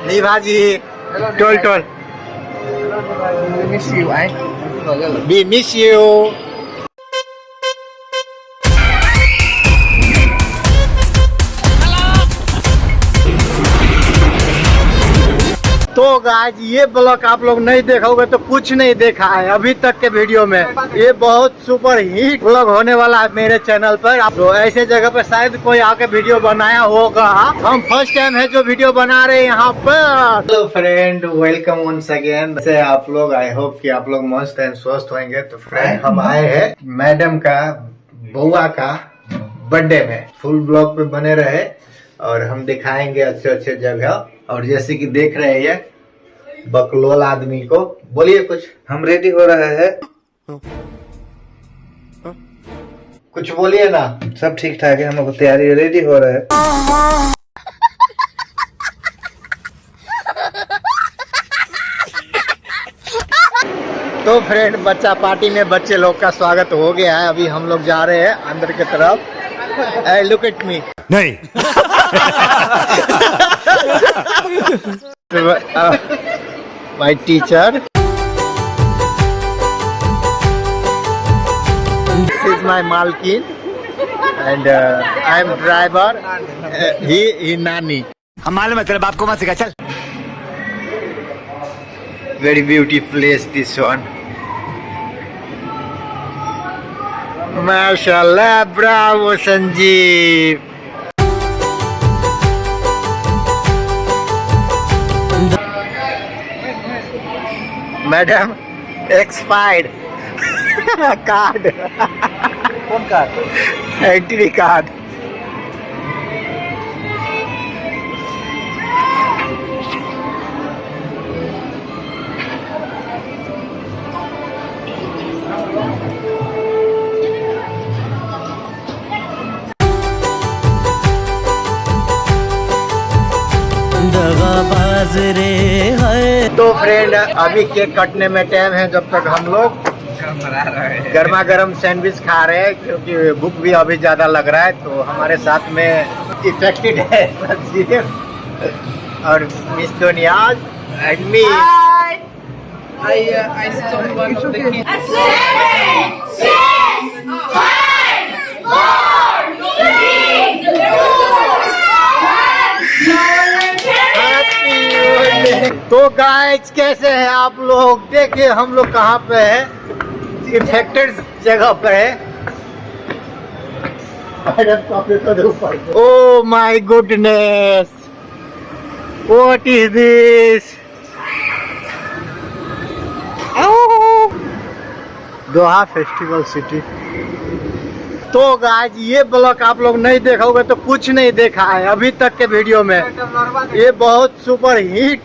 Nivaji, Tol. We miss you, eh? We miss you. तो guys ये blog आप लोग नहीं देखोगे तो कुछ नहीं देखा है अभी तक के वीडियो में। ये बहुत सुपर हिट ब्लॉग होने वाला है मेरे चैनल पर। तो ऐसे जगह पर शायद कोई आके वीडियो बनाया होगा। हम फर्स्ट टाइम है जो वीडियो बना रहे हैं यहाँ पर। Hello friend, welcome once again. से आप लोग, आई होप कि आप लोग मस्त एंड स्वस्थ होंगे। तो फ्रेंड हम आए हैं मैडम का बुआ का बर्थडे में। फुल ब्लॉग पे बने रहे और हम दिखाएंगे अच्छे अच्छे जगह। और जैसे कि देख रहे हैं बकलोल आदमी को, बोलिए कुछ। हम रेडी हो रहे हैं। कुछ बोलिए ना। सब ठीक ठाक है, हम लोग तैयारी रेडी हो रहे हैं। तो फ्रेंड बच्चा पार्टी में बच्चे लोग का स्वागत हो गया है। अभी हम लोग जा रहे हैं अंदर की तरफ। Look at me. नहीं। My teacher, this is my मालकिन एंड आई एम ड्राइवर। ही नानी। हम मालूम है तेरे बाप को मत सिखा, चल। Very beautiful place this one. Mashallah, bravo Sanjeev. Madam, expired card. कौन कार्ड? Entry card. तो फ्रेंड अभी केक कटने में टाइम है। जब तक हम लोग गर्मा गर्म सैंडविच खा रहे हैं, क्योंकि भूख भी अभी ज्यादा लग रहा है। तो हमारे साथ में इफेक्टेड है और मिस दुनियाज and me. I stole one of the kids. 7, 6, 5, 4, 3, 2, 1. तो गाइस कैसे हैं आप लोग? देखिए हम लोग कहाँ पे है, इन्फेक्टेड जगह पे है। Oh my goodness, what is this? Doha festival city. तो गाइस ये ब्लॉग आप लोग नहीं देखोगे तो कुछ नहीं देखा है अभी तक के वीडियो में। ये बहुत सुपर हिट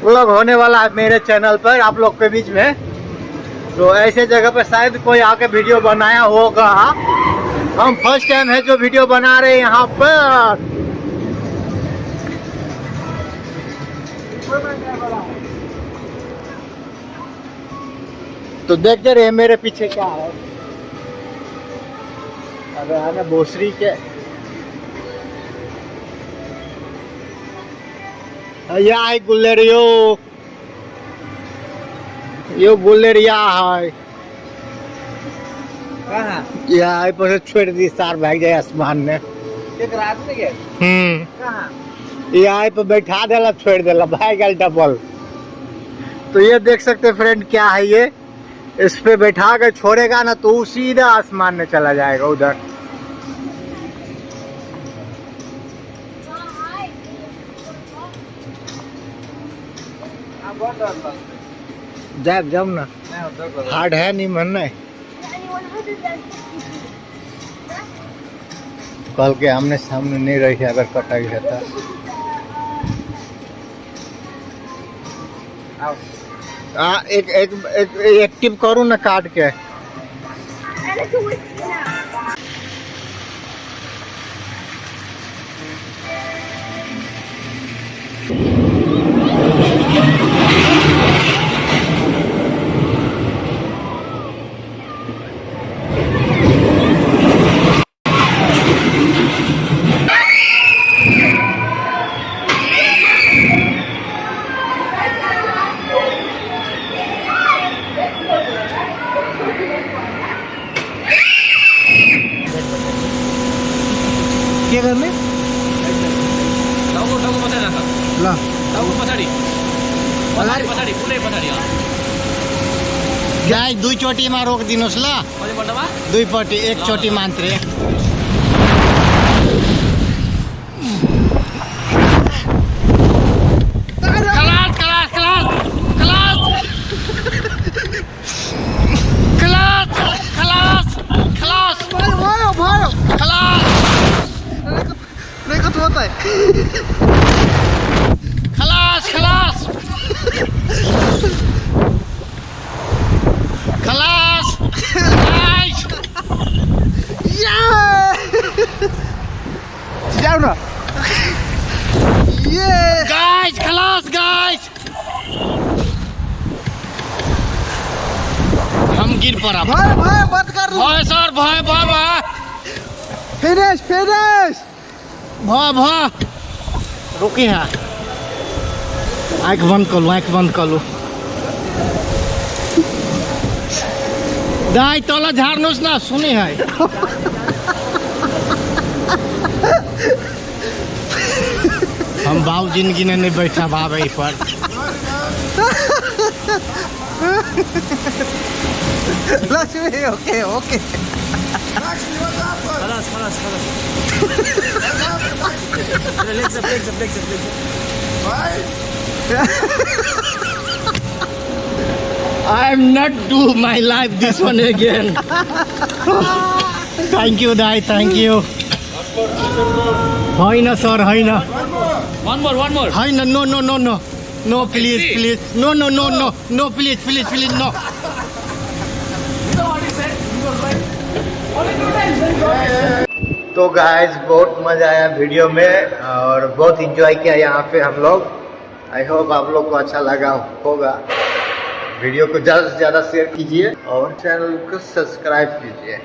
ब्लॉग होने वाला है मेरे चैनल पर आप लोग के बीच में। तो ऐसे जगह पर शायद कोई आके वीडियो बनाया होगा। हम फर्स्ट टाइम है जो वीडियो बना रहे हैं यहाँ पर। तो देखते रहे मेरे पीछे क्या है। अरे आना भोसरी के यहाँ गुल्लेरियो, यो गुल्लेरिया है। कहाँ? यहाँ पर छोड़ दी सार भाग जाए आसमान में। एक रात में गए? कहाँ? यहाँ पर बैठा देला, छोड़ देला, भाग गया डबल। तो ये देख सकते फ्रेंड क्या है ये। इस पे बैठा के छोड़ेगा ना तो सीधा आसमान में चला जाएगा उधर। जाए जाओ ना, हार्ड है नहीं मन है। कल के आमने सामने नहीं रही अगर कटाई है तो। एक टिप करूँ ना काट के। ल पछाडि पछाडि पछाडि कुनै पछाडि गाई दुई चोटीमा रोकिदिनुहोस् ल कतिपल्टमा दुईपट्टि एकचोटि मात्रै खलास खलास खलास गाइस जाओ ना गाइस खलास गाइस हम गिर पड़ा भाई भाई मत कर भय सर भय भय भय फिनिश फिनिश भय भय रुकी हाँ आँख बंद कर लो आँख बंद कर लो दाई तल झार्नुहोस् न सुने है हम बाबू जिंदगी ने नहीं बैठा भाव यही पर लक्ष्मी ओके ओके खलास खलास खलास legs up legs up legs up legs I am not do my life this one again. Thank you, Dai. Thank you. होइन सर होइन one more होइन no no no no no please please no no no no no please please please no. तो guys बहुत मजा आया video में और बहुत इंजॉय किया यहाँ पे हम लोग। आई होप आप लोग को अच्छा लगा होगा। वीडियो को ज़्यादा से ज़्यादा शेयर कीजिए और चैनल को सब्सक्राइब कीजिए।